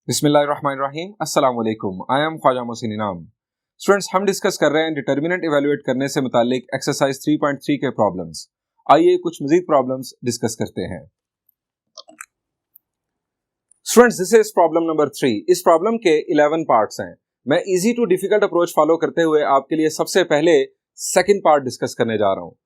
बिस्मिल्लाहिर्रहमानिर्रहीम, अस्सलाम वालेकुम। आई एम ख्वाजा मोहसिन इनाम। स्टूडेंट्स, हम डिस्कस कर रहे हैं डिटर्मिनेंट इवेलुएट करने से मुतालिक एक्सरसाइज 3.3 के प्रॉब्लम्स। आइए कुछ मजीद प्रॉब्लम्स डिस्कस करते हैं। Students, this is problem number 3। इस प्रॉब्लम के 11 पार्ट्स हैं। मैं easy to difficult approach follow करते हुए आपके लिए सबसे पहले सेकंड पार्ट डिस्कस करने जा रहा हूं।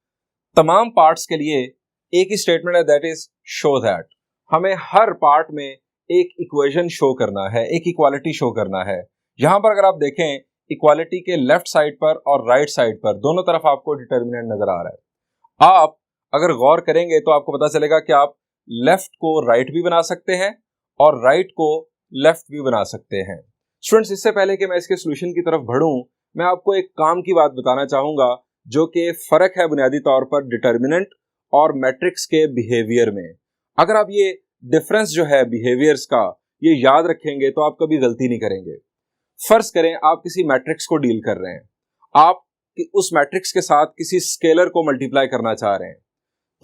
तमाम पार्ट्स के लिए एक ही स्टेटमेंट है, दैट इज शो दैट। हमें हर पार्ट में एक इक्वेशन शो करना है, एक इक्वालिटी शो करना है। यहां पर अगर आप देखें, इक्वालिटी के लेफ्ट साइड पर और राइट साइड पर दोनों तरफ आपको डिटर्मिनेंट नजर आ रहा है। आप अगर गौर करेंगे तो आपको पता चलेगा कि आप लेफ्ट को राइट भी बना सकते हैं और राइट को लेफ्ट भी बना सकते हैं। स्टूडेंट्स, इससे पहले कि मैं इसके सोल्यूशन की तरफ बढ़ूं, मैं आपको एक काम की बात बताना चाहूंगा जो कि फर्क है बुनियादी तौर पर डिटर्मिनेंट और मैट्रिक्स के बिहेवियर में। अगर आप ये डिफरेंस जो है बिहेवियर्स का ये याद रखेंगे तो आप कभी गलती नहीं करेंगे। फर्ज करें आप किसी मैट्रिक्स को डील कर रहे हैं, आप उस मैट्रिक्स के साथ किसी स्केलर को मल्टीप्लाई करना चाह रहे हैं,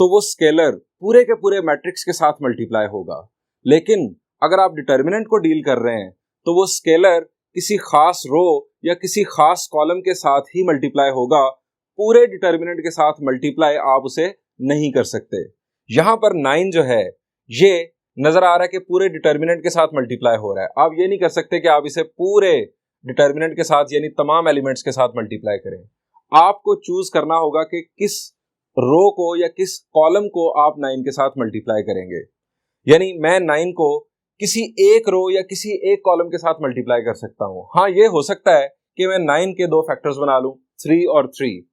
तो वो स्केलर पूरे के पूरे मैट्रिक्स के साथ मल्टीप्लाई होगा। लेकिन अगर आप डिटर्मिनेंट को डील कर रहे हैं तो वो स्केलर किसी खास रो या किसी खास कॉलम के साथ ही मल्टीप्लाई होगा, पूरे डिटर्मिनेंट के साथ मल्टीप्लाई आप उसे नहीं कर सकते। यहां पर 9 जो है ये नजर आ रहा है कि पूरे डिटर्मिनेंट के साथ मल्टीप्लाई हो रहा है। आप ये नहीं कर सकते कि आप इसे पूरे डिटर्मिनेंट के साथ यानी तमाम एलिमेंट्स के साथ मल्टीप्लाई करें। आपको चूज करना होगा कि किस रो को या किस कॉलम को आप 9 के साथ मल्टीप्लाई करेंगे। यानी मैं 9 को किसी एक रो या किसी एक कॉलम के साथ मल्टीप्लाई कर सकता हूं। हाँ, ये हो सकता है कि मैं 9 के दो फैक्टर्स बना लूं, 3 और 3,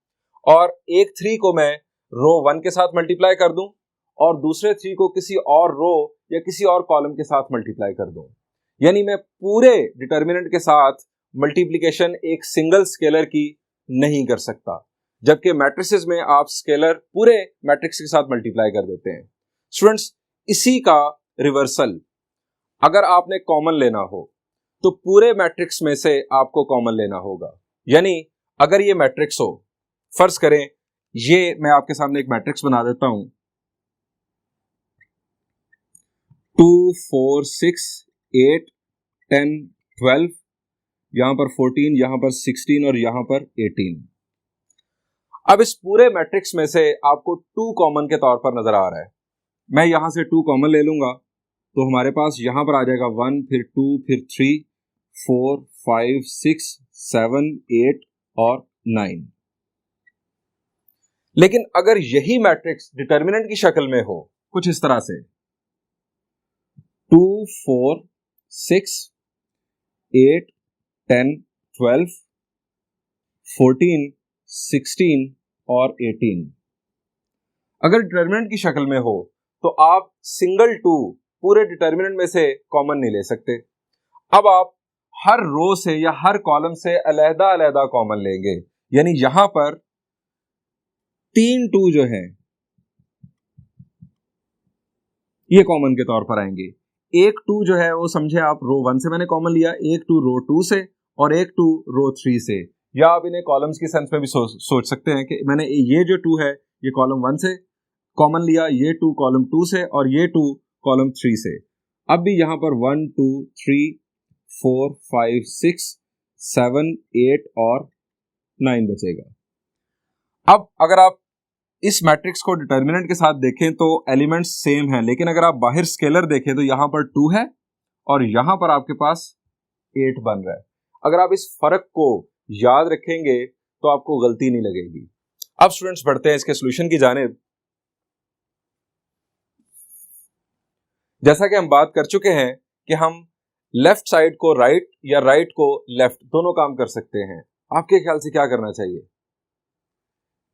और एक 3 को मैं रो 1 के साथ मल्टीप्लाई कर दूं और दूसरे 3 को किसी और रो या किसी और कॉलम के साथ मल्टीप्लाई कर दूं। यानी मैं पूरे डिटर्मिनेंट के साथ मल्टीप्लिकेशन एक सिंगल स्केलर की नहीं कर सकता, जबकि मैट्रिसेस में आप स्केलर पूरे मैट्रिक्स के साथ मल्टीप्लाई कर देते हैं। स्टूडेंट्स, इसी का रिवर्सल अगर आपने कॉमन लेना हो तो पूरे मैट्रिक्स में से आपको कॉमन लेना होगा। यानी अगर ये मैट्रिक्स हो, फर्ज करें ये मैं आपके सामने एक मैट्रिक्स बना देता हूं, 2 4 6 8 10 12, यहां पर 14, यहां पर 16 और यहां पर 18। अब इस पूरे मैट्रिक्स में से आपको 2 कॉमन के तौर पर नजर आ रहा है। मैं यहां से 2 कॉमन ले लूंगा तो हमारे पास यहां पर आ जाएगा 1, फिर 2, फिर 3, 4 5 6 7 8 और 9। लेकिन अगर यही मैट्रिक्स डिटर्मिनेंट की शक्ल में हो कुछ इस तरह से 2 4 6 8 10 12 14 16 और 18, अगर डिटर्मिनेंट की शक्ल में हो तो आप सिंगल 2 पूरे डिटर्मिनेंट में से कॉमन नहीं ले सकते। अब आप हर रो से या हर कॉलम से अलहदा अलहदा कॉमन लेंगे। यानी यहां पर 3 2 जो है ये कॉमन के तौर पर आएंगे। एक 2 जो है वो समझे आप रो 1 से मैंने कॉमन लिया, एक 2 रो 2 से और एक 2 रो 3 से। या आप इन्हें कॉलम्स की सेंस में भी सोच सकते हैं कि मैंने ये जो 2 है ये कॉलम 1 से कॉमन लिया, ये 2 कॉलम 2 से और ये 2 कॉलम 3 से। अब भी यहां पर 1 2 3 4 5 6 7 8 और 9 बचेगा। अब अगर आप इस मैट्रिक्स को डिटर्मिनेंट के साथ देखें तो एलिमेंट्स सेम हैं, लेकिन अगर आप बाहर स्केलर देखें तो यहां पर 2 है और यहां पर आपके पास 8 बन रहा है। अगर आप इस फर्क को याद रखेंगे तो आपको गलती नहीं लगेगी। अब स्टूडेंट्स बढ़ते हैं इसके सॉल्यूशन की जानिब। जैसा कि हम बात कर चुके हैं कि हम लेफ्ट साइड को राइट या राइट को लेफ्ट दोनों काम कर सकते हैं। आपके ख्याल से क्या करना चाहिए?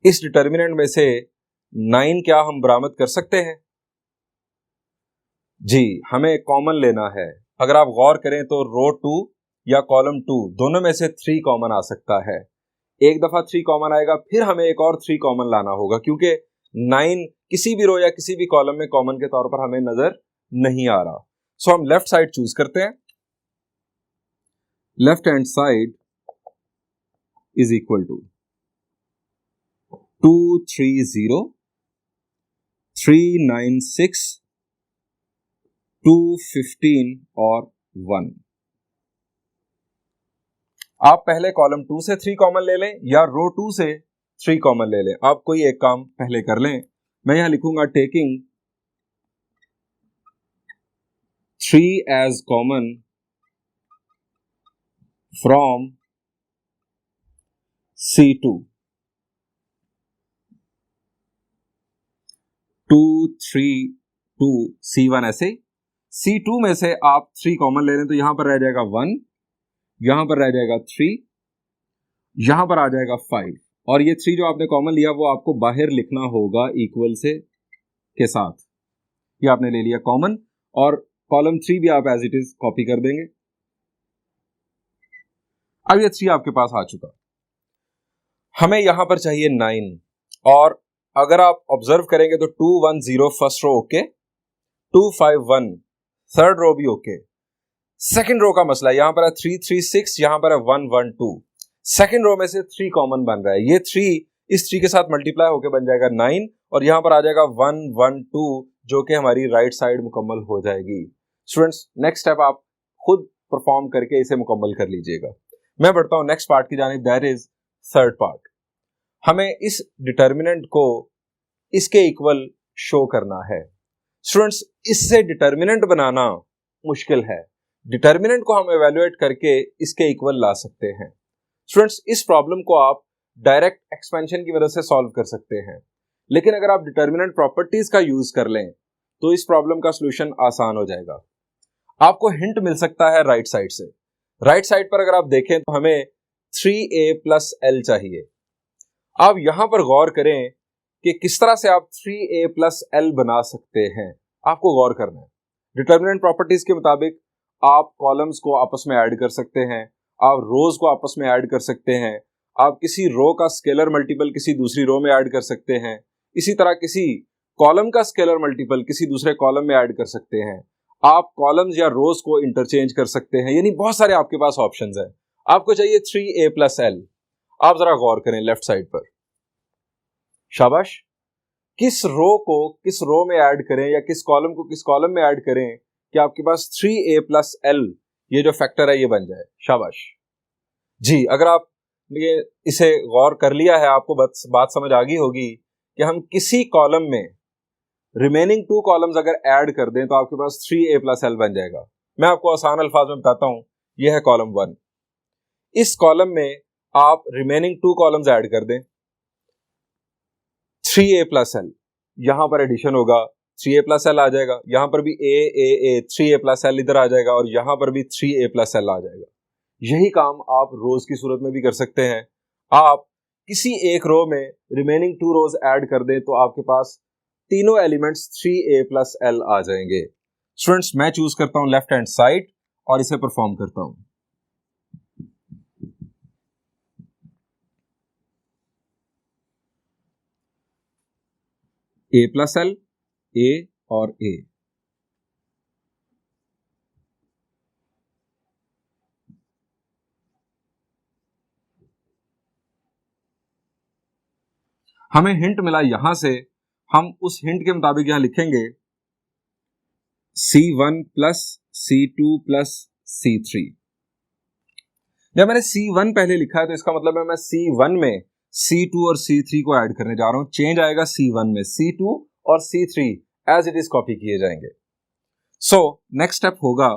इस डिटर्मिनेंट में से 9 क्या हम बरामद कर सकते हैं? जी, हमें कॉमन लेना है। अगर आप गौर करें तो रो 2 या कॉलम 2 दोनों में से 3 कॉमन आ सकता है। एक दफा 3 कॉमन आएगा, फिर हमें एक और 3 कॉमन लाना होगा, क्योंकि 9 किसी भी रो या किसी भी कॉलम में कॉमन के तौर पर हमें नजर नहीं आ रहा। सो हम लेफ्ट साइड चूज करते हैं। Left hand side is equal to 2 3 0 3 9 6 2 15 और 1। आप पहले कॉलम 2 से 3 कॉमन ले लें या रो 2 से 3 कॉमन ले लें। आप कोई एक काम पहले कर लें। मैं यहां लिखूंगा taking 3 as common from C2 2 3 2 C1 ऐसे। C2 में से आप 3 कॉमन ले लें तो यहां पर रह जाएगा 1, यहां पर रह जाएगा 3, यहां पर आ जाएगा 5 और ये 3 जो आपने कॉमन लिया वो आपको बाहर लिखना होगा इक्वल से के साथ। ये आपने ले लिया कॉमन और कॉलम 3 भी आप एज इट इज कॉपी कर देंगे। अब ये 3 आपके पास आ चुका। हमें यहां पर चाहिए 9 और अगर आप ऑब्जर्व करेंगे तो 2 1 0 first row okay, 2 5 1 third row भी ओके। सेकंड रो का मसला यहां पर है 3 3 6, यहां पर है 1 1 2। सेकंड रो में से 3 कॉमन बन रहा है। ये 3 इस 3 के साथ मल्टीप्लाई होकर बन जाएगा 9 और यहां पर आ जाएगा 1 1 2 जो कि हमारी राइट साइड मुकम्मल हो जाएगी। स्टूडेंट्स नेक्स्ट स्टेप आप खुद परफॉर्म करके इसे मुकम्मल कर लीजिएगा। मैं बढ़ता हूं नेक्स्ट पार्ट की जानिब, दैट इज थर्ड पार्ट। हमें इस डिटर्मिनेंट को इसके इक्वल शो करना है। स्टूडेंट्स इससे डिटर्मिनेंट बनाना मुश्किल है। डिटर्मिनेंट को हम एवेल्युएट करके इसके इक्वल ला सकते हैं। स्टूडेंट्स इस प्रॉब्लम को आप डायरेक्ट एक्सपेंशन की मदद से सॉल्व कर सकते हैं, लेकिन अगर आप डिटर्मिनेंट प्रॉपर्टीज का यूज कर लें तो इस प्रॉब्लम का सॉल्यूशन आसान हो जाएगा। आपको हिंट मिल सकता है राइट साइड से। राइट साइड पर अगर आप देखें तो हमें 3a प्लस l चाहिए। आप यहां पर गौर करें कि किस तरह से आप 3a प्लस l बना सकते हैं। आपको गौर करना है। डिटर्मिनेंट प्रॉपर्टीज के मुताबिक आप कॉलम्स को आपस में ऐड कर सकते हैं, आप रोज को आपस में ऐड कर सकते हैं, आप किसी रो का स्केलर मल्टीपल किसी दूसरी रो में ऐड कर सकते हैं, इसी तरह किसी कॉलम का स्केलर मल्टीपल किसी दूसरे कॉलम में ऐड कर सकते हैं, आप कॉलम्स या रोज को इंटरचेंज कर सकते हैं। यानी बहुत सारे आपके पास ऑप्शंस हैं। आपको चाहिए 3a प्लस l। आप जरा गौर करें लेफ्ट साइड पर। शाबाश। किस रो को किस रो में ऐड करें या किस कॉलम को किस कॉलम में ऐड करें कि आपके पास 3a प्लस l ये जो फैक्टर है ये बन जाए। शाबाश जी। अगर आप ये इसे गौर कर लिया है, आपको बात समझ आ गई होगी कि हम किसी कॉलम में रिमेनिंग 2 कॉलम्स अगर ऐड कर दें तो आपके पास 3a प्लस l बन जाएगा। मैं आपको आसान अल्फाज में बताता हूं। यह है कॉलम 1। इस कॉलम में आप रिमेनिंग 2 कॉलम्स ऐड कर दें, 3a प्लस l, यहां पर एडिशन होगा 3a प्लस l आ जाएगा, यहां पर भी a 3a प्लस l इधर आ जाएगा और यहां पर भी 3a प्लस l आ जाएगा। यही काम आप रोज की सूरत में भी कर सकते हैं। आप किसी एक रो में रिमेनिंग 2 रोज ऐड कर दें तो आपके पास तीनों एलिमेंट्स 3a प्लस l आ जाएंगे। स्टूडेंट्स मैं चूज करता हूं लेफ्ट हैंड साइड और इसे परफॉर्म करता हूं। a प्लस l, a और a। हमें हिंट मिला यहां से, हम उस हिंट के मुताबिक यहां लिखेंगे C1 plus C2 plus C3। जब मैंने C1 पहले लिखा है तो इसका मतलब है मैं C1 में C2 और C3 को ऐड करने जा रहा हूं। चेंज आएगा C1 में, C2 और C3 as it is copy किए जाएंगे। सो नेक्स्ट स्टेप होगा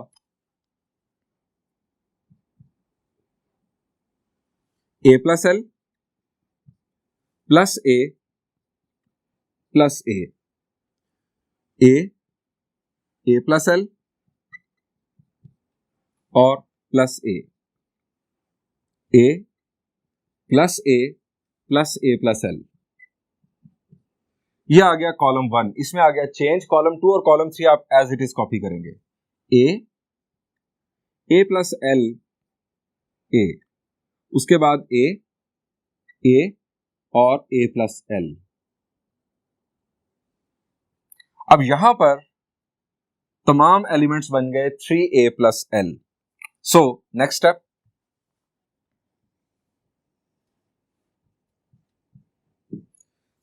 a plus l plus a plus a, a plus l और plus a plus a plus a plus l। ये आ गया कॉलम 1। इसमें आ गया चेंज। कॉलम 2 और कॉलम 3 आप एज इट इज कॉपी करेंगे। a प्लस l a, उसके बाद a और a प्लस l। अब यहां पर तमाम एलिमेंट्स बन गए 3a plus l। So next step,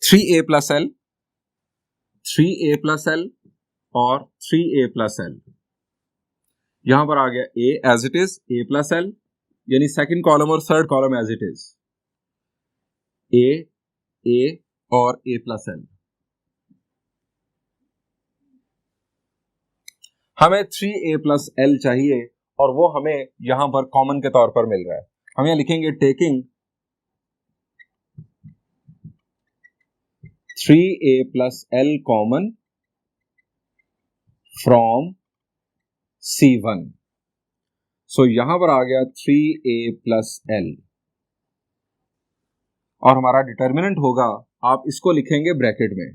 three A plus l, 3a plus l और 3a प्लस l। यहां पर आ गया A as it is, A plus L, यानी सेकंड कॉलम और third column as it is, A और A plus L. हमें 3a plus L चाहिए और वो हमें यहां पर कॉमन के तौर पर मिल रहा है। हम यहां लिखेंगे taking 3a plus L common from C1। सो यहां पर आ गया 3a प्लस एल और हमारा डिटर्मिनेंट होगा, आप इसको लिखेंगे ब्रैकेट में,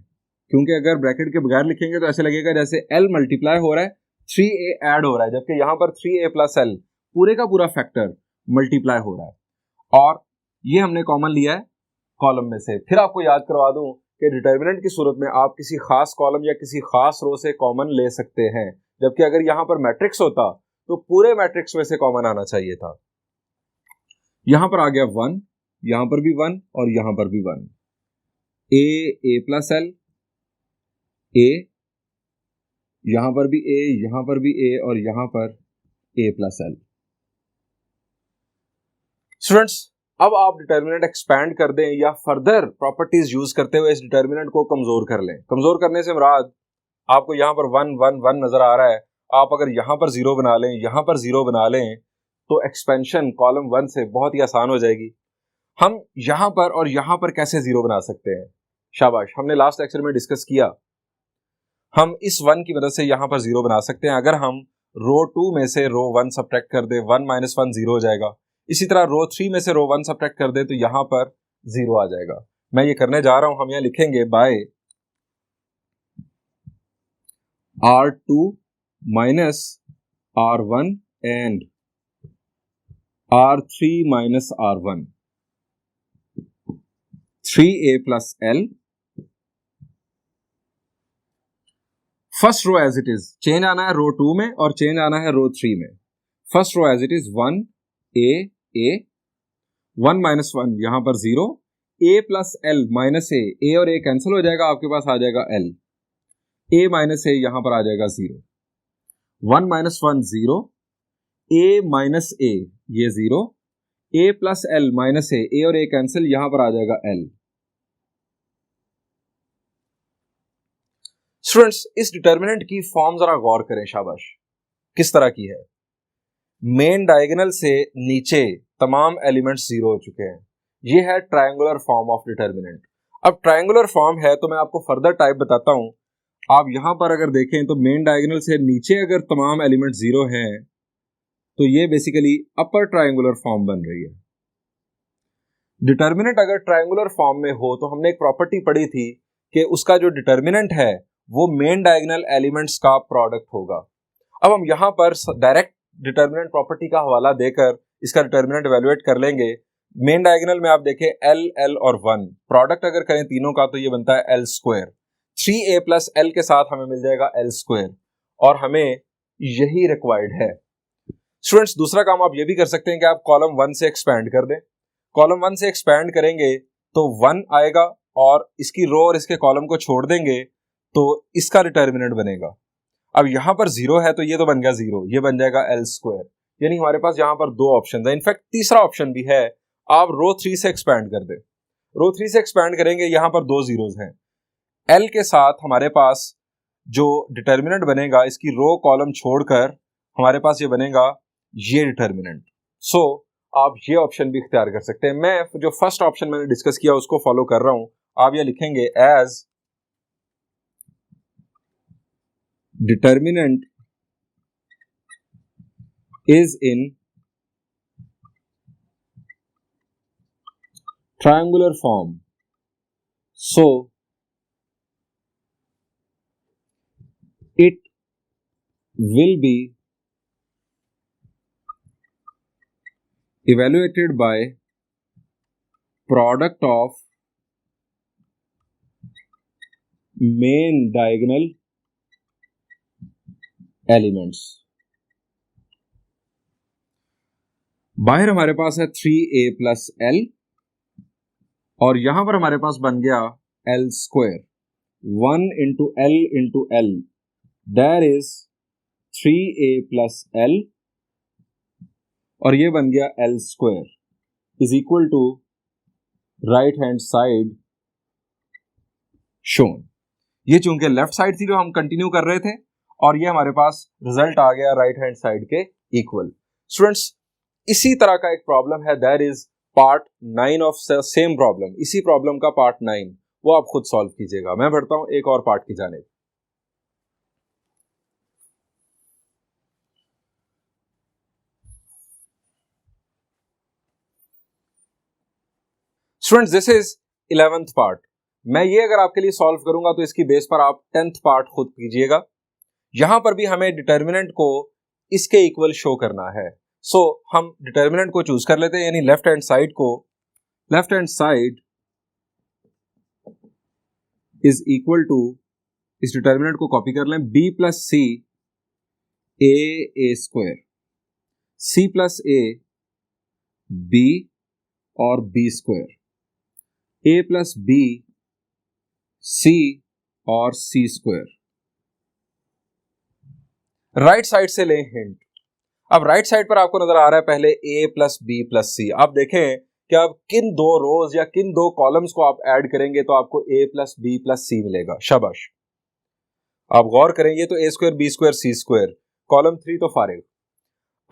क्योंकि अगर ब्रैकेट के बगैर लिखेंगे तो ऐसे लगेगा जैसे l मल्टीप्लाई हो रहा है 3a ऐड हो रहा है, जबकि यहां पर 3a प्लस एल पूरे का पूरा फैक्टर मल्टीप्लाई हो रहा है और ये हमने कॉमन लिया है कॉलम में से। फिर आपको याद करवा दूं कि डिटर्मिनेंट की सूरत में आप किसी खास कॉलम या किसी खास रो से कॉमन ले सकते हैं, जबकि अगर यहां पर मैट्रिक्स होता तो पूरे मैट्रिक्स में से कॉमन आना चाहिए था। यहां पर आ गया 1, यहां पर भी 1 और यहां पर भी 1, ए प्लस एल, ए, यहां पर भी ए, यहां पर भी ए और यहां पर ए प्लस एल। स्टूडेंट्स, अब आप डिटर्मिनेंट एक्सपैंड कर दें या फर्दर प्रॉपर्टीज यूज करते हुए इस डिटर्मिनेंट को कमजोर कर लें। कमजोर करने से मुराद आपको यहां पर 1 1 1 नजर आ रहा है, आप अगर यहां पर 0 बना लें, यहां पर 0 बना लें तो एक्सपेंशन कॉलम 1 से बहुत ही आसान हो जाएगी। हम यहां पर और यहां पर कैसे 0 बना सकते हैं? शाबाश, हमने लास्ट लेक्चर में डिस्कस किया। हम इस 1 की मदद से यहां पर 0 बना सकते हैं। अगर हम रो 2 में से रो 1 सब्ट्रैक्ट कर दें, 1 माइनस 1 0 हो जाएगा। इसी तरह रो 3 में से रो 1 सब्ट्रैक्ट कर दें तो यहां पर 0 आ जाएगा। मैं ये करने जा रहा हूं, हम यहां लिखेंगे by R2 minus R1 and R3 minus R1, 3a plus L, first row as it is, change आना है रो 2 में और चेंज आना है रो 3 में। First row as it is 1 a 1 minus 1 यहां पर 0, a plus L minus a और a कैंसिल हो जाएगा, आपके पास आ जाएगा l, a माइनस a यहां पर आ जाएगा 0, 1 माइनस 1 0, a माइनस a ये 0, a plus L minus a और a कैंसिल, यहां पर आ जाएगा l। स्टूडेंट्स, इस डिटर्मिनेंट की फॉर्म जरा गौर करें, शाबाश, किस तरह की है। मेन डायगोनल से नीचे तमाम एलिमेंट्स 0 हो चुके हैं। ये है ट्रायंगुलर फॉर्म ऑफ डिटर्मिनेंट। अब ट्रायंगुलर फॉर्म है तो मैं आपको फर्दर टाइप बताता हूं। आप यहां पर अगर देखें तो मेन डायगोनल से नीचे अगर तमाम एलिमेंट 0 हैं तो ये बेसिकली अपर ट्रायंगुलर फॉर्म बन रही है। डिटर्मिनेंट अगर ट्रायंगुलर फॉर्म में हो तो हमने एक प्रॉपर्टी पढ़ी थी कि उसका जो डिटर्मिनेंट है वो मेन डायगोनल एलिमेंट्स का प्रोडक्ट होगा। अब हम यहां पर डायरेक्ट डिटर्मिनेंट प्रॉपर्टी का हवाला देकर इसका डिटर्मिनेंट इवैल्यूएट कर लेंगे। मेन डायगोनल में आप देखें एल एल और 1, प्रोडक्ट अगर करें तीनों का तो ये बनता है L square. 3a plus L के साथ हमें मिल जाएगा एल स्क्वायर और हमें यही रिक्वायर्ड है। स्टूडेंट्स, दूसरा काम आप ये भी कर सकते हैं कि आप कॉलम 1 से एक्सपैंड कर दें। कॉलम 1 से एक्सपैंड करेंगे तो 1 आएगा और इसकी रो और इसके कॉलम को छोड़ देंगे तो इसका डिटर्मिनेंट बनेगा। अब यहां पर 0 है तो ये तो बन गया 0, ये बन जाएगा एल स्क्वायर। यानी हमारे पास यहां पर 2 ऑप्शन है। इनफैक्ट तीसरा ऑप्शन भी है, आप रो 3 से एक्सपैंड कर दें। रो 3 से एक्सपैंड करेंगे, यहां पर 2 जीरोस हैं। एल के साथ हमारे पास जो डिटर्मिनेंट बनेगा, इसकी रो कॉलम छोड़कर हमारे पास ये बनेगा ये डिटर्मिनेंट। सो आप ये ऑप्शन भी इख्तियार कर सकते हैं। मैं जो फर्स्ट ऑप्शन मैंने डिस्कस किया उसको फॉलो कर रहा हूं। आप ये लिखेंगे as determinant is in triangular form, so it will be evaluated by product of main diagonal elements. बाहर हमारे पास है 3a प्लस एल और यहां पर हमारे पास बन गया L square, 1 into L, there is 3a plus L और ये बन गया L square is equal to right hand side shown. ये चूंकि लेफ्ट साइड थी जो हम कंटिन्यू कर रहे थे और ये हमारे पास रिजल्ट आ गया राइट हैंड साइड के इक्वल। स्टूडेंट्स, इसी तरह का एक प्रॉब्लम है, that is part 9 of same problem. इसी प्रॉब्लम का पार्ट 9 वो आप खुद सॉल्व कीजिएगा। मैं बढ़ता हूं एक और पार्ट की जानिब। Students, this is 11th part. मैं ये अगर आपके लिए सॉल्व करूंगा तो इसकी बेस पर आप 10th पार्ट खुद कीजिएगा। यहां पर भी हमें डिटर्मिनेंट को इसके इक्वल शो करना है। सो हम डिटर्मिनेंट को चूज कर लेते हैं, यानी left hand side is equal to, इस डिटर्मिनेंट को कॉपी कर लें, b plus C A square, c plus A B और b square, a plus B c और c स्क्वायर। राइट साइड से लें हिंट। अब राइट साइड पर आपको नजर आ रहा है पहले a plus B plus C. आप देखें कि अब किन दो रोज या किन दो कॉलम्स को आप ऐड करेंगे तो आपको a plus B plus C मिलेगा। शाबाश, आप गौर करेंगे तो a square B square C square, column 3 तो फारिग।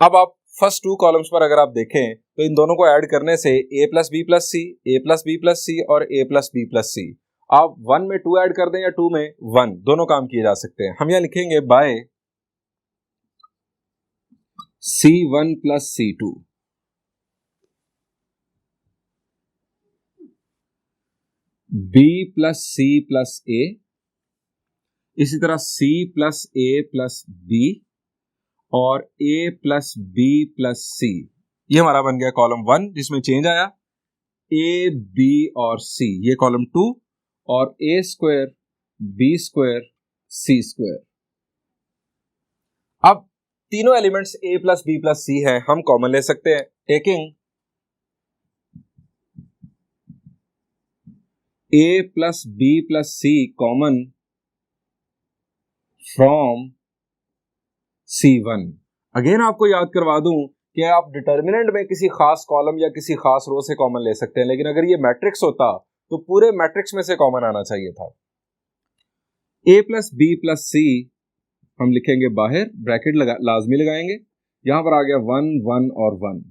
अब आप फर्स्ट 2 कॉलम्स पर अगर आप देखें तो इन दोनों को ऐड करने से a plus B plus C, a plus B plus सी और a plus B plus C. आप 1 में 2 ऐड कर दें या 2 में 1, दोनों काम किए जा सकते हैं। हम यहां लिखेंगे by C1 plus C2, B plus C plus A, इसी तरह C plus A plus B और A plus B plus C। ये हमारा बन गया कॉलम 1 जिसमें चेंज आया A, B और C। ये कॉलम 2 और A square B square C square. अब तीनों elements a plus B plus C है, हम कॉमन ले सकते हैं। Taking a plus B plus C common from C1। Again आपको याद करवा दूं कि आप डिटर्मिनेंट में किसी खास कॉलम या किसी खास रो से कॉमन ले सकते हैं, लेकिन अगर ये मैट्रिक्स होता तो पूरे मैट्रिक्स में से कॉमन आना चाहिए था। a प्लस बी प्लस सी हम लिखेंगे बाहर, ब्रैकेट लाजमी लगाएंगे। यहां पर आ गया 1 1 और 1,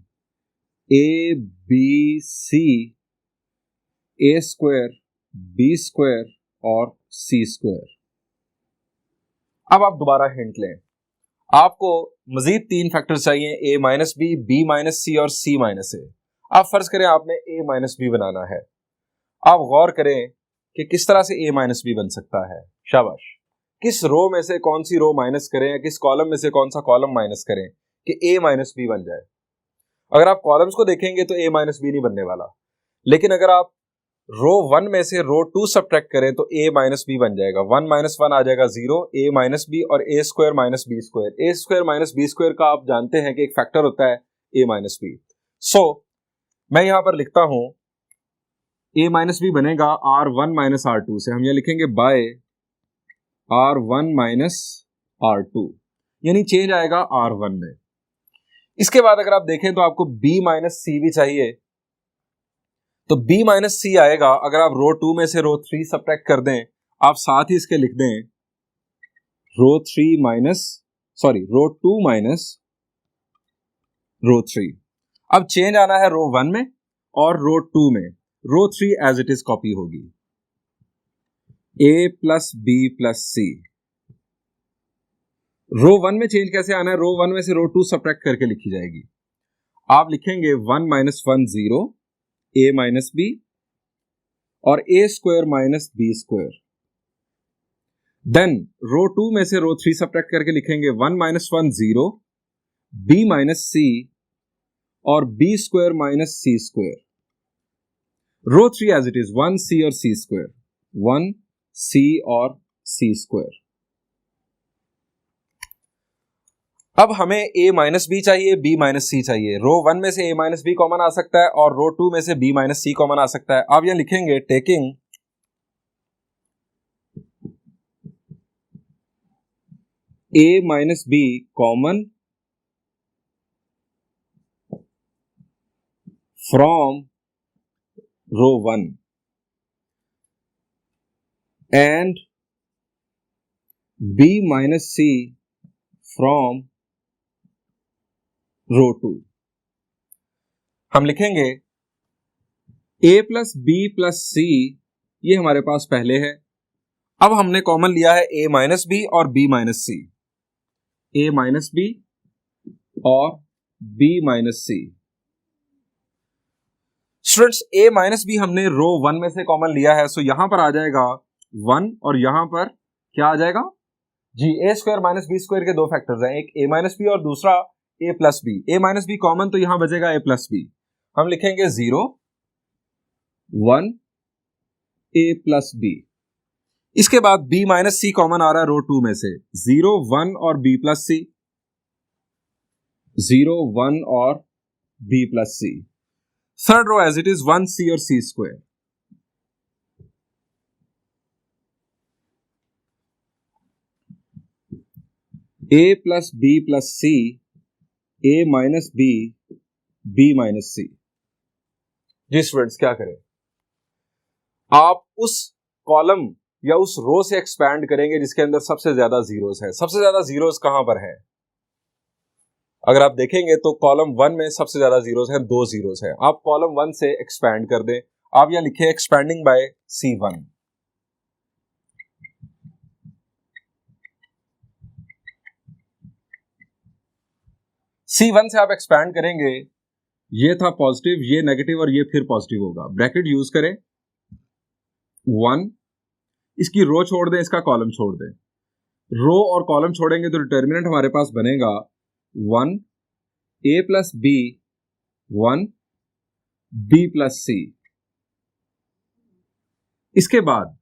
A B C A square B square और सी स्क्वायर। अब आप दोबारा हिंट लें, आपको मजीद 3 फैक्टर्स चाहिए, ए माइनस बी माइनस सी और सी माइनस ए। आप फर्ज करें आपने ए माइनस बी बनाना है। आप गौर करें कि किस तरह से ए माइनस बी बन सकता है। शाबाश, किस रो में से कौन सी रो माइनस करें या किस कॉलम में से कौन सा कॉलम माइनस करें कि a माइनस बी बन जाए। अगर आप कॉलम्स को देखेंगे तो a माइनस बी नहीं बनने वाला, लेकिन अगर आप रो 1 में से रो 2 सब्ट्रैक्ट करें तो a माइनस बी बन जाएगा। 1 माइनस 1 आ जाएगा 0, a माइनस बी और a square minus B square. a square minus B square का आप जानते हैं कि एक फैक्टर होता है a माइनस बी। सो मैं यहां पर लिखता हूं a माइनस बी बनेगा r1 माइनस r2 से। हम यह लिखेंगे बाय R1 माइनस R2, यानी चेंज आएगा R1 में। इसके बाद अगर आप देखें तो आपको B माइनस सी भी चाहिए, तो B माइनस सी आएगा अगर आप रो 2 में से रो 3 सब्ट्रैक्ट कर दें। आप साथ ही इसके लिख दें रो 2 माइनस रो 3। अब चेंज आना है रो 1 में और रो 2 में। रो 3 एज इट इज कॉपी होगी, a प्लस बी प्लस सी। रो 1 में चेंज कैसे आना है, रो 1 में से रो 2 सब्ट्रैक्ट करके लिखी जाएगी। आप लिखेंगे 1 माइनस 1 0, a माइनस बी और a square minus B square. Then row 2 में से रो 3 सब्ट्रैक्ट करके लिखेंगे 1 माइनस 1 0, b माइनस सी और b square minus C square. Row 3 as it is 1 c और c स्क्वायर, 1 C और C स्क्वायर। अब हमें a माइनस बी चाहिए, b माइनस सी चाहिए। रो 1 में से a माइनस बी कॉमन आ सकता है और रो 2 में से b माइनस सी कॉमन आ सकता है। आप यहां लिखेंगे taking a minus B common from row 1 and b minus C from रो 2। हम लिखेंगे a plus B plus c, ये हमारे पास पहले है। अब हमने कॉमन लिया है a माइनस बी और b minus C, a minus B और b minus C. Students a minus B हमने रो 1 में से कॉमन लिया है, सो यहां पर आ जाएगा 1 और यहां पर क्या आ जाएगा जी, ए स्क्वायर माइनस बी स्क्वायर के दो फैक्टर्स हैं, एक a माइनस बी और दूसरा a plus B. a minus B common तो यहां बचेगा a प्लस बी। हम लिखेंगे 0 1 a प्लस बी। इसके बाद b माइनस सी कॉमन आ रहा है रो 2 में से, 0 1 और b प्लस सी, 0 1 और b plus C. Third row as it is 1 c और c square. a plus B plus C, a minus B, b minus C. जी स्टूडेंट्स, क्या करें, आप उस कॉलम या उस रो से एक्सपैंड करेंगे जिसके अंदर सबसे ज्यादा जीरोस है। सबसे ज्यादा जीरोस कहां पर है? अगर आप देखेंगे तो कॉलम 1 में सबसे ज्यादा जीरोस हैं, 2 जीरोस हैं। आप कॉलम 1 से एक्सपैंड कर दें। आप यहां लिखे एक्सपैंडिंग बाय C1। C1 से आप एक्सपैंड करेंगे, ये था पॉजिटिव, ये नेगेटिव और ये फिर पॉजिटिव होगा। ब्रैकेट यूज करें, 1, इसकी रो छोड़ दें, इसका कॉलम छोड़ दें। रो और कॉलम छोड़ेंगे तो डिटर्मिनेंट हमारे पास बनेगा 1 a plus B 1 b plus C. इसके बाद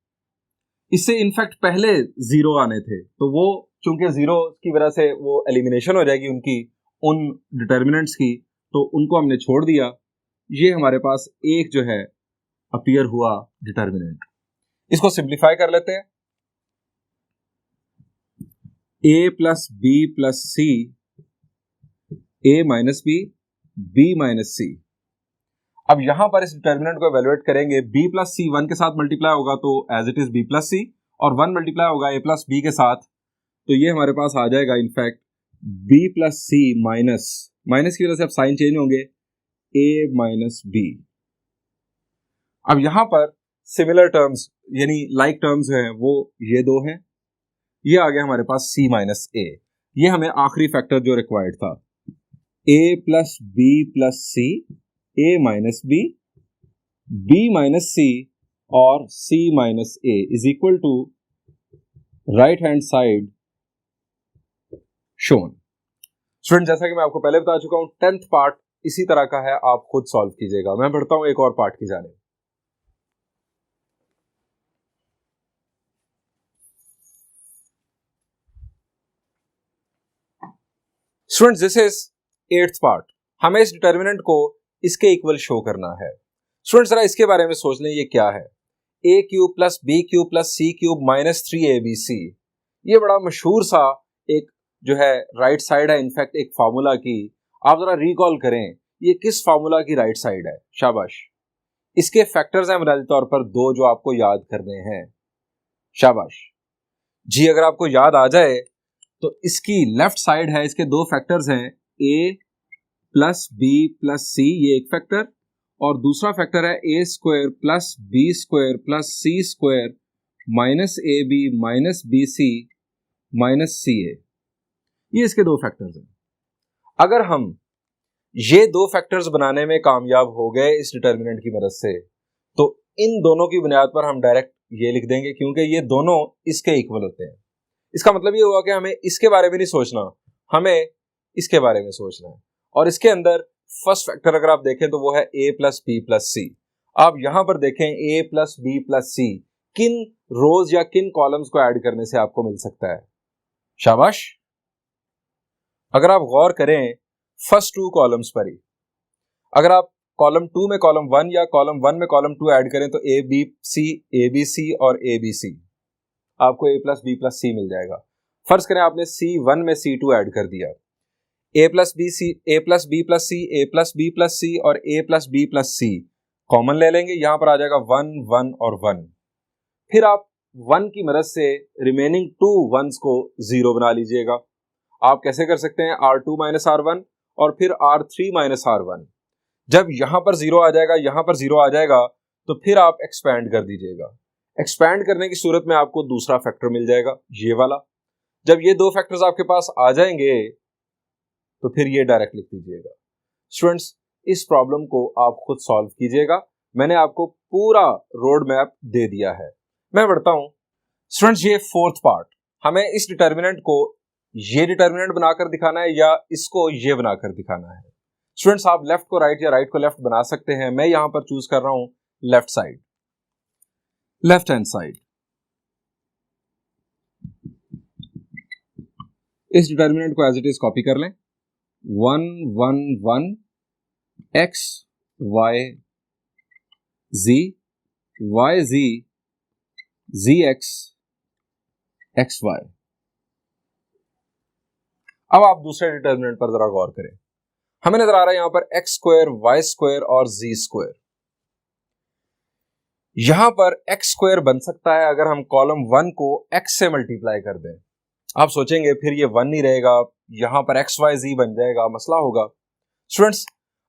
इससे इनफैक्ट पहले 0 आने थे, तो वो चूंकि 0 की वजह से वो एलिमिनेशन हो जाएगी उनकी, उन डिटर्मिनेंट्स की, तो उनको हमने छोड़ दिया। ये हमारे पास एक जो है अपीयर हुआ डिटर्मिनेंट। इसको सिंप्लीफाई कर लेते हैं, a plus B plus C, a minus B, b minus C. अब यहां पर इस डिटर्मिनेंट को एवेलुएट करेंगे, b प्लस सी 1 के साथ मल्टीप्लाई होगा तो as it is b plus सी, और 1 मल्टीप्लाई होगा a प्लस बी के साथ, तो ये हमारे पास आ जाएगा इनफैक्ट b प्लस सी माइनस, माइनस की वजह से अब साइन चेंज होंगे, a माइनस बी। अब यहां पर सिमिलर टर्म्स यानी लाइक टर्म्स हैं वो ये दो हैं, ये आ गया हमारे पास c माइनस a। ये हमें आखिरी फैक्टर जो रिक्वायर्ड था, a plus B plus C, a minus B, b minus C और c minus a is equal to right hand side shown. Student, जैसा कि मैं आपको पहले बता चुका हूं, 10th पार्ट इसी तरह का है, आप खुद सॉल्व कीजिएगा। मैं बढ़ता हूं एक और पार्ट की जाने। Students, this is 8th part. हमें इस डिटर्मिनेंट को इसके इक्वल शो करना है। स्टूडेंट्स, जरा इसके बारे में सोच लें, ये क्या है, a cube plus B cube plus C cube minus 3abc। ये बड़ा मशहूर सा एक जो है राइट साइड है, इनफैक्ट एक फार्मूला की। आप जरा रिकॉल करें, ये किस फार्मूला की राइट साइड है? शाबाश, इसके फैक्टर्स हैं बुनियादी तौर पर 2 जो आपको याद करने हैं। शाबाश जी, अगर आपको याद आ जाए तो इसकी लेफ्ट साइड है, इसके 2 फैक्टर्स हैं, a plus B plus c, ये एक फैक्टर, और दूसरा फैक्टर है a square plus b square plus c square minus a b minus b c minus c a. ये इसके 2 फैक्टर्स हैं। अगर हम ये 2 फैक्टर्स बनाने में कामयाब हो गए इस डिटर्मिनेंट की मदद से, तो इन दोनों की बुनियाद पर हम डायरेक्ट ये लिख देंगे, क्योंकि ये दोनों इसके इक्वल होते हैं। इसका मतलब ये हुआ कि हमें इसके बारे में नहीं सोचना, हमें इसके बारे में सोचना है। और इसके अंदर फर्स्ट फैक्टर अगर आप देखें तो वो है a plus B plus C. आप यहां पर देखें a प्लस बी प्लस सी किन रोज या किन कॉलम्स को ऐड करने से आपको मिल सकता है? शाबाश, अगर आप गौर करें फर्स्ट 2 कॉलम्स पर ही, अगर आप कॉलम 2 में कॉलम 1 या कॉलम 1 में कॉलम 2 ऐड करें तो a b c और a b c, आपको a प्लस बी प्लस सी मिल जाएगा। फर्ज करें आपने C1 में C2 ऐड कर दिया, a plus b c, a plus B plus C, a plus B plus सी और a plus B plus C common ले लेंगे, यहां पर आ जाएगा 1 1 और 1। फिर आप 1 की मदद से रिमेनिंग 2 1s को 0 बना लीजिएगा। आप कैसे कर सकते हैं, R2 माइनस R1 और फिर R3 माइनस R1। जब यहां पर 0 आ जाएगा, यहां पर 0 आ जाएगा, तो फिर आप एक्सपैंड कर दीजिएगा। एक्सपैंड करने की सूरत में आपको दूसरा फैक्टर मिल जाएगा, ये वाला। जब ये दो फैक्टर्स आपके पास आ जाएंगे तो फिर ये डायरेक्ट लिख दीजिएगा। स्टूडेंट्स, इस प्रॉब्लम को आप खुद सॉल्व कीजिएगा, मैंने आपको पूरा रोड मैप दे दिया है। मैं बढ़ता हूं। स्टूडेंट्स, ये फोर्थ पार्ट, हमें इस डिटर्मिनेंट को ये डिटर्मिनेंट बनाकर दिखाना है या इसको ये बनाकर दिखाना है। स्टूडेंट्स, आप लेफ्ट को राइट या राइट को लेफ्ट बना सकते हैं। मैं यहां पर चूज कर रहा हूं left side, left hand side. इस डिटर्मिनेंट को एज इट इज कॉपी कर लें। 1 1 1 x y z y z z x x y। अब आप दूसरे डिटर्मिनेंट पर जरा गौर करें। हमें नजर आ रहा है यहां पर एक्स स्क्वायर, वाई स्क्वायर और जी स्क्वायर। यहां पर एक्स स्क्वायर बन सकता है अगर हम कॉलम 1 को x से मल्टीप्लाई कर दें। आप सोचेंगे फिर ये 1 नहीं रहेगा, यहां पर एक्स वाई जी बन जाएगा, मसला होगा। स्टूडेंट्स,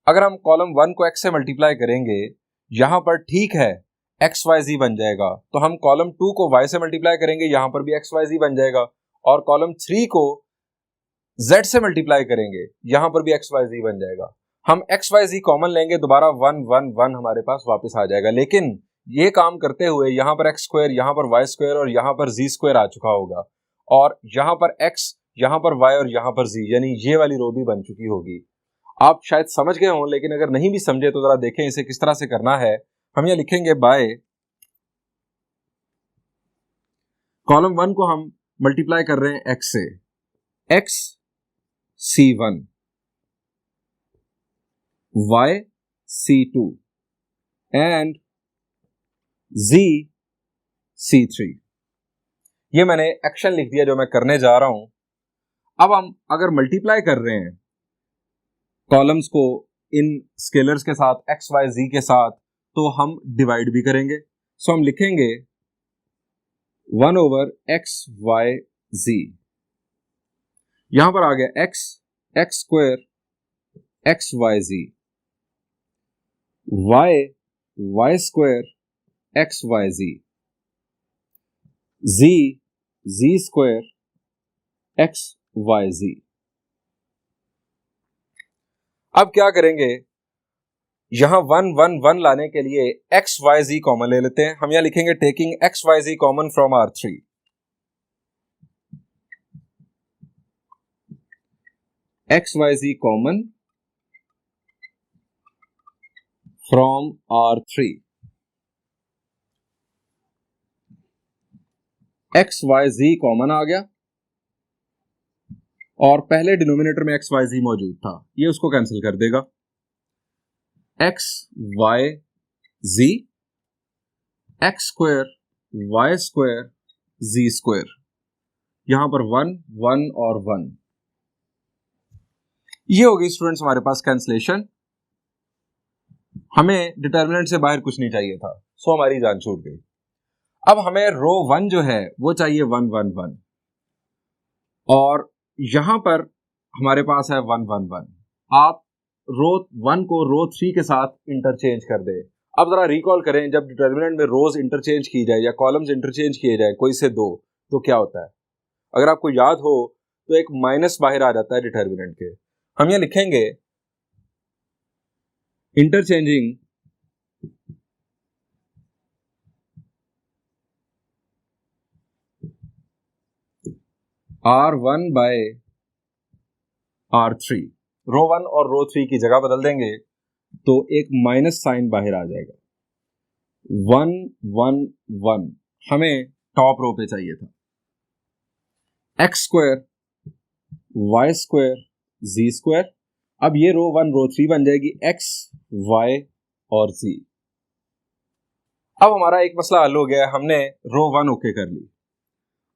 अगर हम कॉलम 1 को x से मल्टीप्लाई करेंगे, यहां पर ठीक है एक्स वाई जी बन जाएगा, तो हम कॉलम 2 को y से मल्टीप्लाई करेंगे, यहां पर भी एक्स वाई जी बन जाएगा, और कॉलम 3 को z से मल्टीप्लाई करेंगे, यहां पर भी एक्स वाई जी बन जाएगा। हम एक्स वाई जी कॉमन लेंगे, दोबारा 1 1 1 हमारे पास वापस आ जाएगा। लेकिन ये काम करते हुए यहां पर एक्स स्क्वायर, यहां पर वाई स्क्वायर और यहां पर जी स्क्वायर आ चुका होगा, और यहां पर x, यहां पर y और यहां पर z, यानी ये वाली रो भी बन चुकी होगी। आप शायद समझ गए हों, लेकिन अगर नहीं भी समझे तो जरा देखें इसे किस तरह से करना है। हम यह लिखेंगे बाय, कॉलम 1 को हम मल्टीप्लाई कर रहे हैं x से, x C1 y C2 and z C3। ये मैंने एक्शन लिख दिया जो मैं करने जा रहा हूं। अब हम अगर मल्टीप्लाई कर रहे हैं कॉलम्स को इन स्केलर्स के साथ, x y z के साथ, तो हम डिवाइड भी करेंगे। सो हम लिखेंगे 1 ओवर x y z। यहां पर आ गया x square x y z, y square x y z, z square x y z। अब क्या करेंगे, यहां 1 1 1 लाने के लिए x y z कॉमन ले लेते हैं। हम यहां लिखेंगे taking x y z common from R3, x y z common from R3, x y z common आ गया, और पहले डिनोमिनेटर में x y z मौजूद था, ये उसको कैंसिल कर देगा। x y z, x square y square z square, यहां पर 1 1 और 1। ये होगी स्टूडेंट्स हमारे पास कैंसलेशन। हमें डिटर्मिनेंट से बाहर कुछ नहीं चाहिए था, सो हमारी जान छूट गई। अब हमें रो 1 जो है वो चाहिए 1 1 1, और यहां पर हमारे पास है 1 1 1। आप रो 1 को रो 3 के साथ इंटरचेंज कर दें। अब जरा रिकॉल करें, जब डिटर्मिनेंट में रोज इंटरचेंज की जाए या कॉलम्स इंटरचेंज किए जाए कोई से दो, तो क्या होता है। अगर आपको याद हो तो एक माइनस बाहर आ जाता है डिटर्मिनेंट के। हम ये लिखेंगे इंटरचेंजिंग R1 बाय R3, रो 1 और रो 3 की जगह बदल देंगे तो एक माइनस साइन बाहर आ जाएगा। 1 1 1 हमें टॉप रो पे चाहिए था। x square y square z square, अब ये रो 1 रो 3 बन जाएगी x y और z। अब हमारा एक मसला हल हो गया, हमने रो 1 ओके कर ली।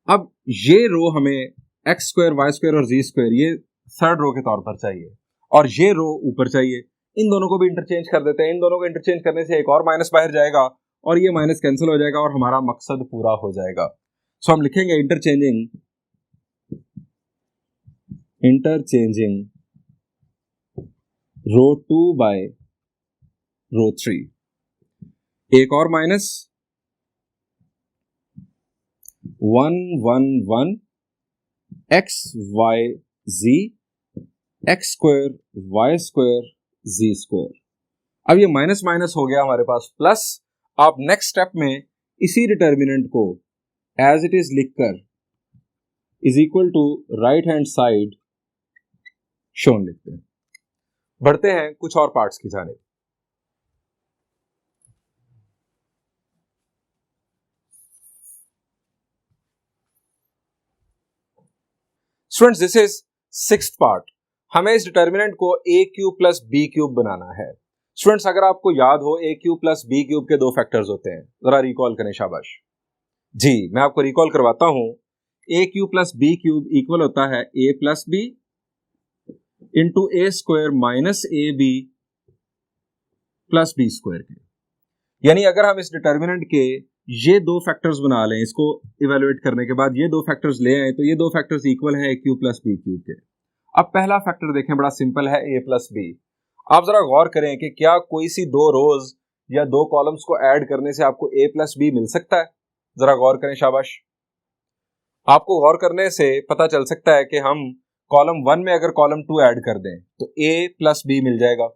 अब ये रो हमें एक्स स्क्वायर वाई स्क्वायर और जी स्क्वायर ये थर्ड रो के तौर पर चाहिए और ये रो ऊपर चाहिए। इन दोनों को भी इंटरचेंज कर देते हैं। इन दोनों को इंटरचेंज करने से एक और माइनस बाहर जाएगा और ये माइनस कैंसिल हो जाएगा और हमारा मकसद पूरा हो जाएगा। सो हम लिखेंगे इंटरचेंजिंग रो 2 बाय रो 3। एक और minus 1 1 1 x y z x square y square z square. अब ये माइनस माइनस हो गया हमारे पास प्लस। आप नेक्स्ट स्टेप में इसी डिटर्मिनेंट को एज इट इज लिखकर is equal to right hand side shown लिखते हैं। बढ़ते हैं कुछ और पार्ट्स की जानिब। Students this is sixth part. हमें इस डिटर्मिनेंट को A cube plus B cube बनाना है। स्टूडेंट्स अगर आपको याद हो ए क्यूब प्लस बी क्यूब के दो फैक्टर्स होते हैं, जरा रिकॉल करें, शाबाश जी। मैं आपको रिकॉल करवाता हूं। A cube plus B cube equal होता है a plus b into a square minus a b plus b square के। यानी अगर हम इस डिटर्मिनेंट के ये दो फैक्टर्स बना लें, इसको इवेलुएट करने के बाद ये दो फैक्टर्स ले आए, तो ये दो फैक्टर्स इक्वल हैं ए क्यूब प्लस बी क्यूब के। अब पहला फैक्टर देखें, बड़ा सिंपल है, ए प्लस बी। आप जरा गौर करें कि क्या कोई सी दो रोज या दो कॉलम्स को ऐड करने से आपको ए प्लस बी मिल सकता है? जरा गौर करें, शाबाश। आपको गौर करने से पता चल सकता है कि हम कॉलम 1 में अगर कॉलम 2 ऐड कर दें तो ए प्लस बी मिल जाएगा।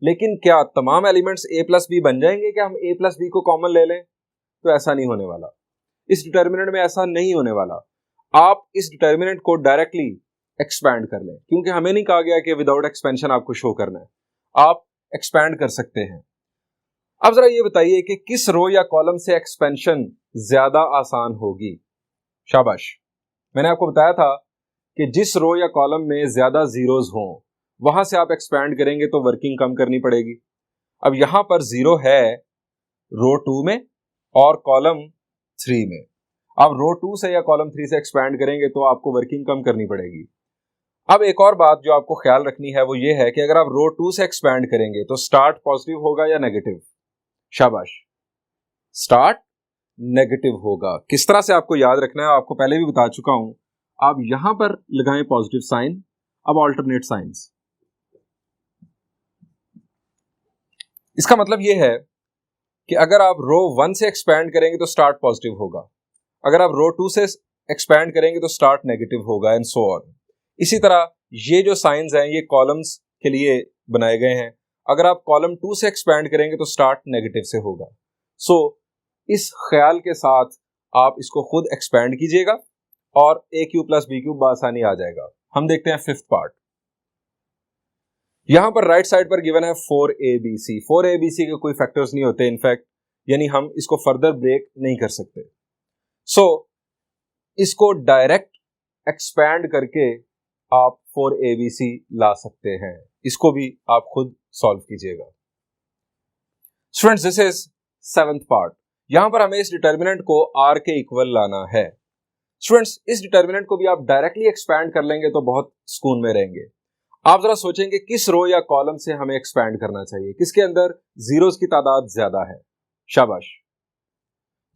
लेकिन क्या तमाम एलिमेंट्स ए प्लस बी बन जाएंगे कि हम ए प्लस बी को कॉमन ले लें? तो ऐसा नहीं होने वाला। इस डिटर्मिनेंट में ऐसा नहीं होने वाला। आप इस डिटर्मिनेंट को डायरेक्टली एक्सपैंड कर लें, क्योंकि हमें नहीं कहा गया कि विदाउट एक्सपेंशन आपको शो करना है। आप एक्सपैंड कर सकते हैं। अब जरा ये बताइए कि किस रो या कॉलम से एक्सपेंशन ज्यादा आसान होगी? शाबाश। मैंने आपको बताया था कि जिस रो या कॉलम में ज्यादा जीरोज हों वहां से आप एक्सपैंड करेंगे तो वर्किंग कम करनी पड़ेगी। अब यहां पर जीरो है रो 2 में और कॉलम 3 में। आप रो 2 से या कॉलम 3 से एक्सपैंड करेंगे तो आपको वर्किंग कम करनी पड़ेगी। अब एक और बात जो आपको ख्याल रखनी है वो ये है कि अगर आप रो 2 से एक्सपैंड करेंगे तो स्टार्ट पॉजिटिव होगा या नेगेटिव? शाबाश, स्टार्ट नेगेटिव होगा। किस तरह से आपको याद रखना है आपको पहले भी बता चुका हूं। आप यहां पर लगाएं पॉजिटिव साइन, अब ऑल्टरनेट साइंस। इसका मतलब यह है कि अगर आप रो 1 से एक्सपैंड करेंगे तो स्टार्ट पॉजिटिव होगा, अगर आप रो 2 से एक्सपैंड करेंगे तो स्टार्ट नेगेटिव होगा, एंड सो ऑन। इसी तरह ये जो साइंस हैं ये कॉलम्स के लिए बनाए गए हैं। अगर आप कॉलम 2 से एक्सपैंड करेंगे तो स्टार्ट नेगेटिव से होगा। सो इस ख्याल के साथ आप इसको खुद एक्सपैंड कीजिएगा और ए क्यूब प्लस बी क्यूब आसानी आ जाएगा। हम देखते हैं फिफ्थ पार्ट। यहां पर राइट साइड पर गिवन है 4abc। 4abc के कोई फैक्टर्स नहीं होते इनफैक्ट, यानी हम इसको फर्दर ब्रेक नहीं कर सकते। सो इसको डायरेक्ट एक्सपैंड करके आप 4abc ला सकते हैं। इसको भी आप खुद सॉल्व कीजिएगा। Students this is seventh part. यहां पर हमें इस डिटर्मिनेंट को r के इक्वल लाना है। स्टूडेंट्स इस डिटर्मिनेंट को भी आप डायरेक्टली एक्सपैंड कर लेंगे तो बहुत सुकून में रहेंगे। आप जरा सोचेंगे किस रो या कॉलम से हमें एक्सपैंड करना चाहिए, किसके अंदर जीरोस की तादाद ज्यादा है? शाबाश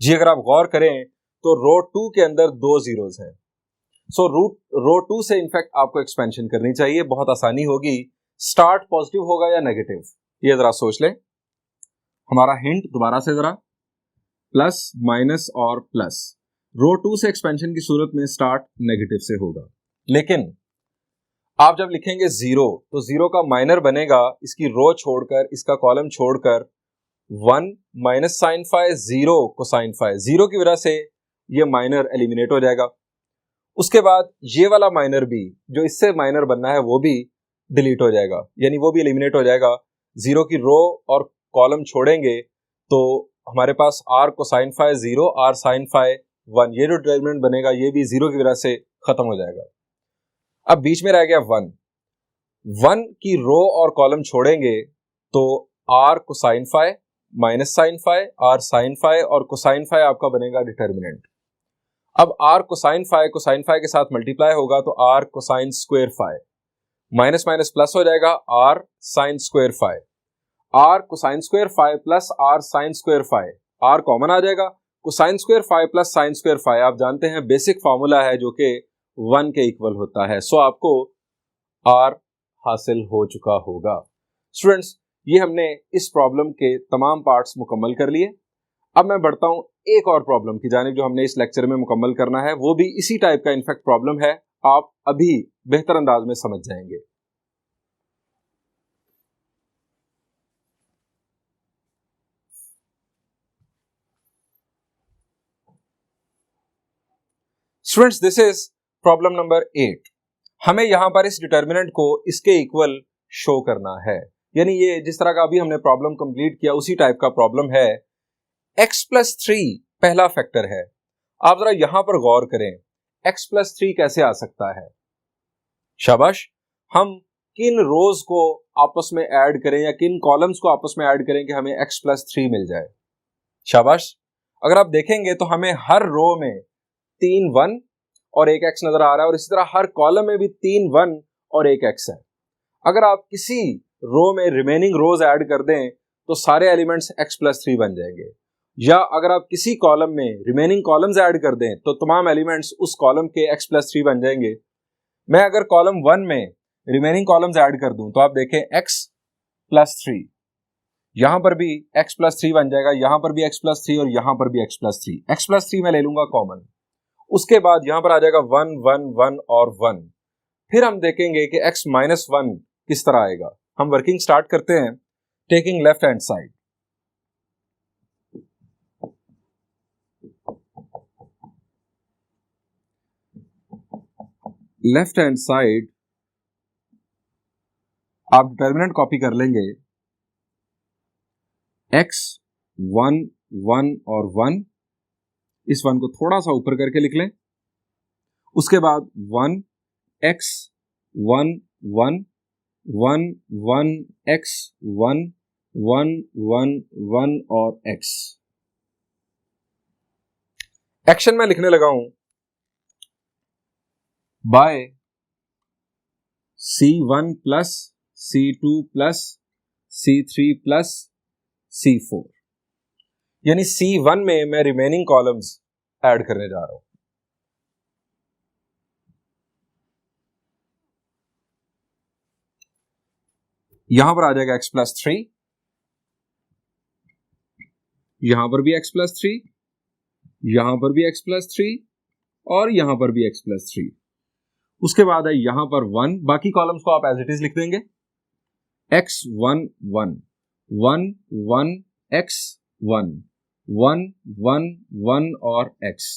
जी। अगर आप गौर करें तो रो 2 के अंदर 2 जीरोस हैं। सो रो 2 से इनफैक्ट आपको एक्सपेंशन करनी चाहिए, बहुत आसानी होगी। स्टार्ट पॉजिटिव होगा या नेगेटिव, ये जरा सोच लें। हमारा हिंट दोबारा से जरा, प्लस माइनस और प्लस। रो 2 से एक्सपेंशन की सूरत में स्टार्ट नेगेटिव से होगा, लेकिन आप जब लिखेंगे जीरो तो जीरो का माइनर बनेगा इसकी रो छोड़कर, इसका कॉलम छोड़कर 1 minus sine phi, 0 cosine phi. 0 की वजह से ये माइनर एलिमिनेट हो जाएगा। उसके बाद ये वाला माइनर भी जो इससे माइनर बनना है वो भी डिलीट हो जाएगा, यानी वो भी एलिमिनेट हो जाएगा। 0 की रो और कॉलम छोड़ेंगे तो हमारे पास r cosine phi 0, r sine phi 1, ये जो डिटर्मिनेंट बनेगा ये भी 0 की वजह से खत्म हो जाएगा। अब बीच में रह गया 1 की रो और कॉलम छोड़ेंगे तो r cosine phi minus sine phi, r sine phi और कोसाइन फाई आपका बनेगा डिटर्मिनेंट। अब r कोसाइन फाई के साथ मल्टीप्लाई होगा तो r cosine square phi, minus minus plus हो जाएगा r sine square phi, r cosine square phi plus r sine square phi, r common आ जाएगा, cosine square phi plus sine square phi आप जानते हैं बेसिक फॉर्मूला है जो कि 1 के इक्वल होता है। सो आपको r हासिल हो चुका होगा। स्टूडेंट्स, ये हमने इस प्रॉब्लम के तमाम पार्ट्स मुकम्मल कर लिए। अब मैं बढ़ता हूं एक और प्रॉब्लम की जानिब जो हमने इस लेक्चर में मुकम्मल करना है, वो भी इसी टाइप का इनफैक्ट प्रॉब्लम है, आप अभी बेहतर अंदाज में समझ जाएंगे। Students, this is problem number 8। हमें यहां पर इस डिटर्मिनेंट को इसके इक्वल शो करना है, यानी ये जिस तरह का अभी हमने प्रॉब्लम कंप्लीट किया उसी टाइप का प्रॉब्लम है। x प्लस 3 पहला फैक्टर है। आप जरा यहां पर गौर करें, x प्लस 3 कैसे आ सकता है? शाबाश, हम किन रोज को आपस में ऐड करें या किन कॉलम्स को आपस में ऐड करें कि हमें x प्लस 3 मिल जाए? शाबाश, अगर आप देखेंगे तो हमें हर रो में 3 1 और एक x नजर आ रहा है और इसी तरह हर कॉलम में भी 3 1 और एक x है। अगर आप किसी रो में रिमेनिंग रोज ऐड कर दें तो सारे एलिमेंट्स x प्लस 3 बन जाएंगे, या अगर आप किसी कॉलम में रिमेनिंग कॉलम्स ऐड कर दें तो तमाम एलिमेंट्स उस कॉलम के x प्लस 3 बन जाएंगे। मैं अगर कॉलम 1 में रिमेनिंग कॉलम्स ऐड कर दूं तो आप देखें x प्लस 3, यहां पर भी x प्लस 3 बन जाएगा, यहां पर भी x प्लस 3 और यहां पर भी x प्लस 3। x प्लस 3 मैं ले लूंगा कॉमन, उसके बाद यहां पर आ जाएगा 1 1 1 और 1। फिर हम देखेंगे कि x माइनस 1 किस तरह आएगा। हम वर्किंग स्टार्ट करते हैं, taking left hand side. Left hand side आप डिटर्मिनेंट कॉपी कर लेंगे, x 1 1 और 1, इस 1 को थोड़ा सा ऊपर करके लिख लें। उसके बाद 1 x 1 1 1 1 x 1 1 1 1 और x। एक्शन में लिखने लगा हूं bye C1 plus C2 plus C3 plus C4, यानी C1 में मैं रिमेनिंग कॉलम्स ऐड करने जा रहा हूं। यहां पर आ जाएगा x प्लस 3, यहां पर भी x प्लस 3, यहां पर भी x प्लस 3 और यहां पर भी x प्लस 3। उसके बाद है यहां पर 1, बाकी कॉलम्स को आप एज इट इज लिख देंगे, x 1 1 1 1 x 1 1 1 1 और x।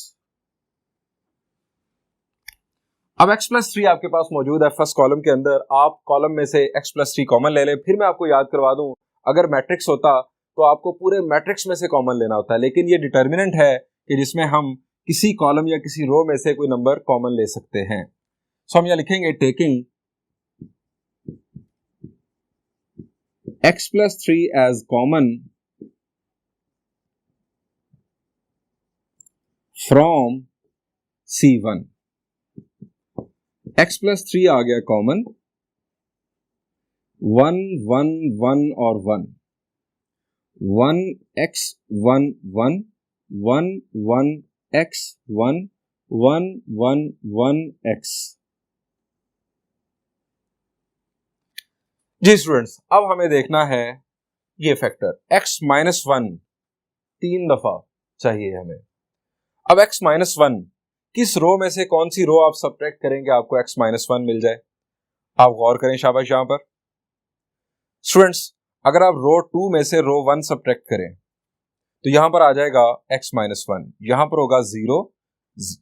अब x प्लस 3 आपके पास मौजूद है फर्स्ट कॉलम के अंदर। आप कॉलम में से x प्लस 3 कॉमन ले लें। फिर मैं आपको याद करवा दूं, अगर मैट्रिक्स होता तो आपको पूरे मैट्रिक्स में से कॉमन लेना होता है, लेकिन ये डिटर्मिनेंट है कि जिसमें हम किसी कॉलम या किसी रो में से कोई नंबर कॉमन ले सकते हैं। सो हम यहां लिखेंगे taking x plus 3 as common from C1। x plus 3 आ गया कॉमन, 1 1 1 और 1 1 x 1 1 1 1 x 1 1 1 1 x। जी स्टूडेंट्स, अब हमें देखना है ये फैक्टर x माइनस 1 3 दफा चाहिए हमें। अब x माइनस 1 किस रो में से कौन सी रो आप सब्ट्रैक्ट करेंगे आपको x माइनस 1 मिल जाए? आप गौर करें शाबाश। यहां पर स्टूडेंट्स, अगर आप रो 2 में से रो 1 सब्ट्रैक्ट करें तो यहां पर आ जाएगा x माइनस 1, यहां पर होगा 0,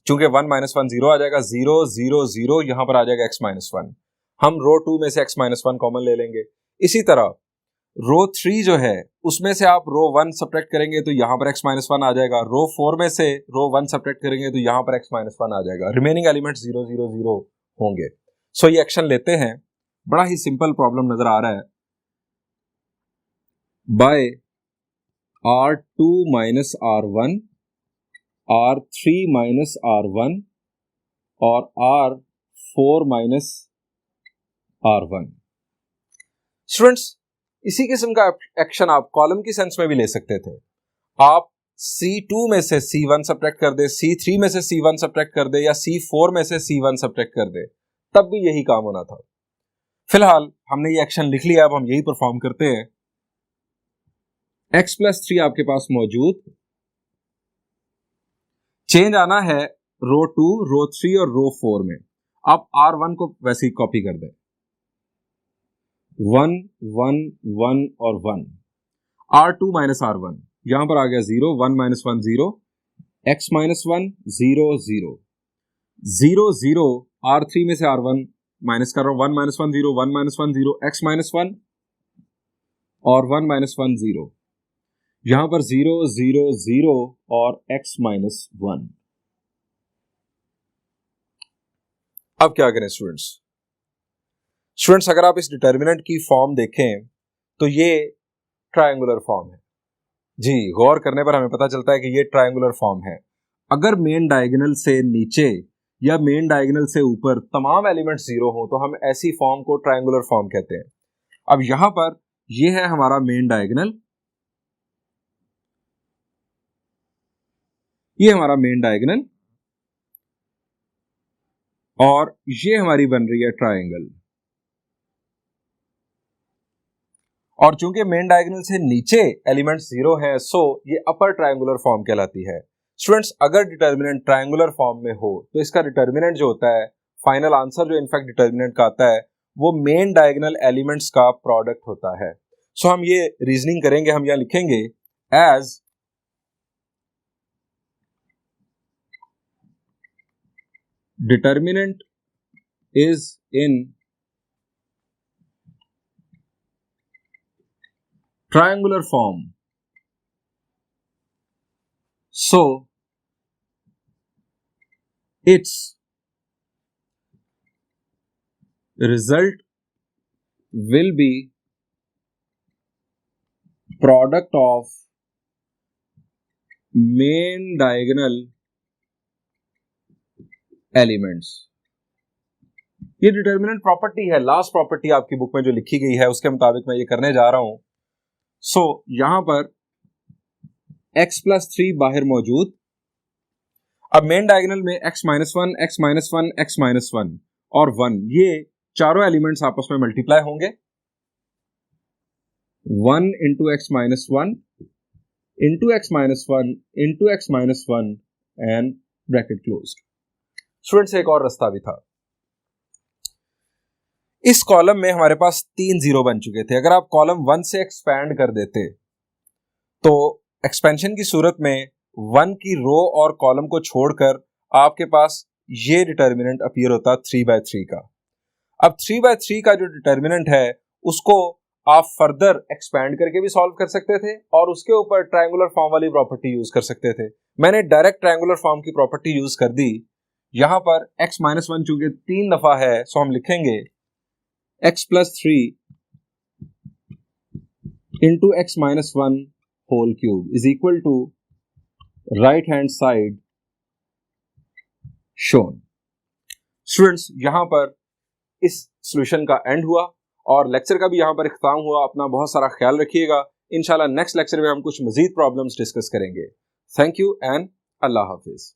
चूंकि 1 माइनस 1 0 आ जाएगा, 0 0 0, यहां पर आ जाएगा x माइनस 1। हम रो 2 में से x माइनस 1 कॉमन ले लेंगे। इसी तरह रो 3 जो है उसमें से आप रो 1 सब्ट्रैक्ट करेंगे तो यहां पर x माइनस 1 आ जाएगा। रो 4 में से रो 1 सब्ट्रैक्ट करेंगे तो यहां पर x माइनस 1 आ जाएगा। रिमेनिंग एलिमेंट 0 0 0 होंगे। सो ये एक्शन लेते हैं, बड़ा ही सिंपल प्रॉब्लम नजर आ रहा है। Bye R2 minus R1 R3 minus R1 और R4 माइनस R1। स्टूडेंट्स, इसी किस्म का एक्शन आप कॉलम की सेंस में भी ले सकते थे। आप C2 में से C1 सब्ट्रैक्ट कर दे, C3 में से C1 सब्ट्रैक्ट कर दे, या C4 में से C1 सब्ट्रैक्ट कर दे, तब भी यही काम होना था। फिलहाल हमने ये एक्शन लिख लिया, अब हम यही परफॉर्म करते हैं। x+3 आपके पास मौजूद, चेंज आना है रो 2, रो 3 और रो 4 में। आप R1 को वैसे ही कॉपी कर दें, 1 1 1 और 1। R2 माइनस R1, यहां पर आ गया 0, 1 माइनस 1 0, x माइनस 1 0 0 0 0। R3 में से R1 माइनस कर रहा हूं, 1 माइनस 1 0, 1 माइनस 1 0, x माइनस 1 और 1 माइनस 1 0। यहां पर 0 0 0 और x माइनस 1। अब क्या करें स्टूडेंट्स? स्टूडेंट्स, अगर आप इस डिटर्मिनेंट की फॉर्म देखें तो ये ट्रायंगुलर फॉर्म है। जी, गौर करने पर हमें पता चलता है कि ये ट्रायंगुलर फॉर्म है। अगर मेन डायगोनल से नीचे या मेन डायगोनल से ऊपर तमाम एलिमेंट्स 0 हो तो हम ऐसी फॉर्म को ट्रायंगुलर फॉर्म कहते हैं। अब यहां पर ये है हमारा मेन डायगोनल, ये हमारा मेन डायगोनल, और ये हमारी बन रही है ट्रायंगल। और चूंकि मेन डायगोनल से नीचे एलिमेंट्स 0 हैं, सो ये अपर ट्रायंगुलर फॉर्म कहलाती है। स्टूडेंट्स, अगर डिटर्मिनेंट ट्रायंगुलर फॉर्म में हो तो इसका डिटर्मिनेंट जो होता है, फाइनल आंसर जो इनफैक्ट डिटर्मिनेंट का आता है, वो मेन डायगोनल एलिमेंट्स का प्रोडक्ट होता है। सो हम ये रीजनिंग करेंगे, हम यहां लिखेंगे as determinant is in triangular form, so its result will be product of main diagonal elements. ये डिटर्मिनेंट प्रॉपर्टी है, लास्ट प्रॉपर्टी आपकी बुक में जो लिखी गई है उसके मुताबिक मैं ये करने जा रहा हूं। सो यहां पर x+3 बाहर मौजूद। अब मेन डायगोनल में x minus 1, x minus 1, x minus 1 और 1, ये चारों एलिमेंट्स आपस में मल्टीप्लाई होंगे। 1 into x minus 1 into x minus 1 into x minus 1 and bracket closed. Students, एक और रास्ता भी था। इस कॉलम में हमारे पास 3 0 बन चुके थे। अगर आप कॉलम 1 से एक्सपैंड कर देते तो एक्सपेंशन की सूरत में 1 की रो और कॉलम को छोड़कर आपके पास ये डिटर्मिनेंट अपीयर होता 3/3 का। अब 3/3 का जो डिटर्मिनेंट है उसको आप फर्दर एक्सपैंड करके भी सॉल्व कर सकते थे और उसके ऊपर ट्रायंगुलर फॉर्म वाली प्रॉपर्टी यूज कर सकते थे। मैंने डायरेक्ट ट्रायंगुलर फॉर्म की प्रॉपर्टी यूज कर दी। यहां पर x माइनस 1 चूंकि 3 दफा है, सो हम लिखेंगे x+3 into x minus 1 whole cube is equal to right hand side shown. Students, यहां पर इस सॉल्यूशन का एंड हुआ और लेक्चर का भी यहां पर इख्तिताम हुआ। अपना बहुत सारा ख्याल रखिएगा। इंशाल्लाह नेक्स्ट लेक्चर में हम कुछ मजीद प्रॉब्लम्स डिस्कस करेंगे। Thank you and Allah Hafiz.